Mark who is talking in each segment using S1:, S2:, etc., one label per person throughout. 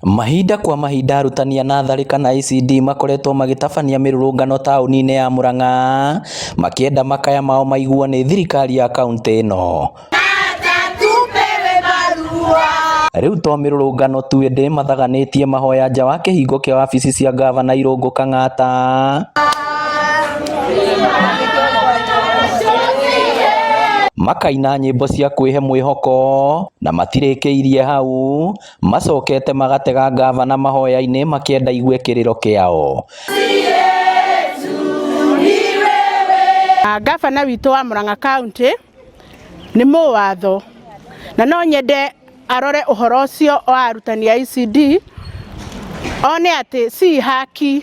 S1: Mahinda kwa mahinda arutani a natharĩ kana ECD makoretwo magitabania mĩrũrũngano taũni-inĩ ya Murang'a makĩenda makaya mao maiguo nĩ thirikari ya kaunti ĩno. Rĩu to mĩrũrũngano tu ĩndĩ mathaganĩtie mahoya nja wa kĩhingo kĩa wabici cia gavana Irũngũ Kang'ata. Makaina nyĩmbo cia kwĩhe mwĩhoko na matirĩkĩirie hau, macokete magatega gavana mahoya-inĩ makĩenda igue kĩrĩro kĩao.
S2: Gavana witũ wa Murang'a County nĩ mũwatho na no nyende arore ũhoro ũcio wa arutani a ECD one atĩ si haki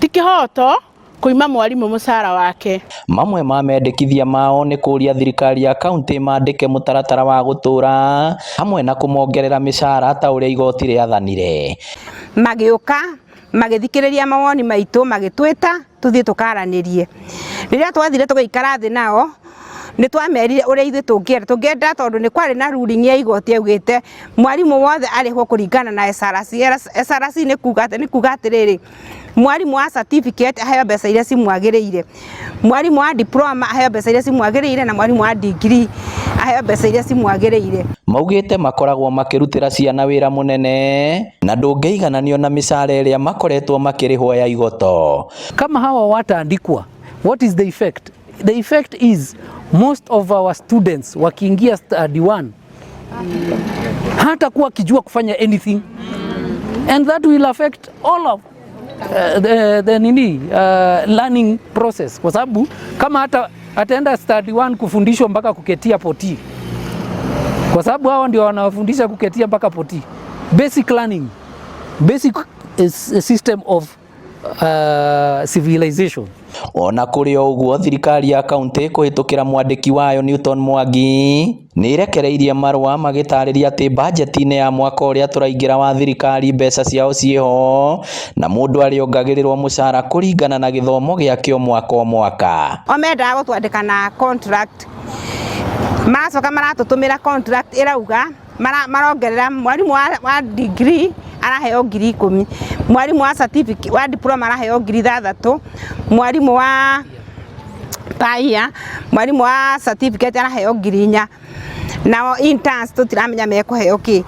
S2: ti kĩhoto kuima mwarimũ mũcara wake.
S1: Mamwe ma mendekithia mao nĩ kũria thirikari ya kaunti mandĩke mũtaratara wa gũtũra hamwe na kũmongerera mĩcara ta ũrĩa igoti rĩathanire.
S3: Magĩũka magĩthikĩrĩria mawoni maitũ magĩtwĩta tũthiĩ tũkaranĩrie. Rĩrĩa twathire tũgĩikara thĩ nao nĩ twamerire ũrĩa ithuĩ tũngĩenda tondũ nĩ kwarĩ na ruling ya igoti yaugĩte mwarimũ wothe arĩhwo kũringana na SRC. SRC nĩ kuga atĩrĩrĩ, mwarimũ wa certificate aheo mbeca iria cimwagĩrĩire, mwarimũ wa diploma aheo mbeca iria cimwagĩrĩire na mwarimũ wa degree aheo mbeca iria cimwagĩrĩire.
S1: Maugĩte makoragwo makĩrutĩra ciana wĩra mũnene na ndũngĩigananio na mĩcara ĩrĩa makoretwo makĩrĩhwo ya igoto.
S4: Kama hawa wataandikwa, what is the effect? The effect is most of our students wakiingia study 1 hata kuwa kijua kufanya anything, and that will affect all of the learning process, kwa sababu kama hata ataenda study 1 kufundishwa mpaka kuketia poti, kwa sababu hao ndio wanafundisha kuketia mpaka poti. Basic learning, basic system of civilization.
S1: Ona kũrĩ ũguo thirikari ya kaunti kũhĩtũkĩra mwandĩki wayo Newton Mwangi nĩ irekereirie marũa magĩtarĩria atĩ bajeti-inĩ ya mwaka ũrĩa tũraingĩra wa thirikari mbeca ciao ciĩho na mũndũ arĩongagĩrĩrwo mũcara kũringana na gĩthomo gĩake o mwaka o mwaka.
S3: Omendaga gũtwandĩka na contract, macoka maratũtũmĩra contract ĩrauga marongerera mwarimũ wa degree araheo 10,000, mwarimũ wa certificate wa diploma araheo 3,000, mwarimũ wa paia, mwarimũ wa certificate araheo 4,000, na interns tutiramenya mekũheo kĩ.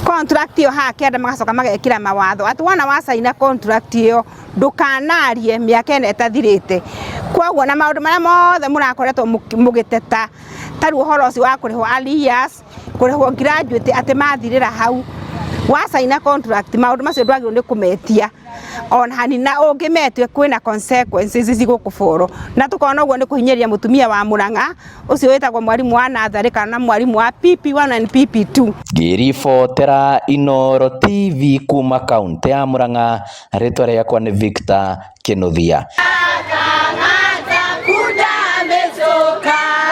S3: Contract iyo hake magacoka magekĩra mawatho atĩ wona wacaina contract iyo ndũkanarie mĩaka ĩno ĩtathirĩte. Kwoguo na maũndũ marĩa mothe mũrakoretwo mũgĩteta tarĩ ũhoro ũcio wa kũrĩhwo early years, kũrĩhwo graduate atĩ mathirĩra hau, wacaina contract maũndũ macio ndwagĩrĩirwo nĩ kũmetia ona hanina, ũngĩmetia kwĩna consequences cigũkũboro. Na tũkona ũguo nĩ kũhinyĩrĩria mũtumia wa Murang'a ũcio wĩtagwo mwarimũ wa natharĩ kana mwarimũ wa PP1 and PP2.
S1: Ngĩribotera Inooro TV kuma kaunti ya Murang'a, rĩtwa rĩakwa nĩ Victor Kĩnuthia.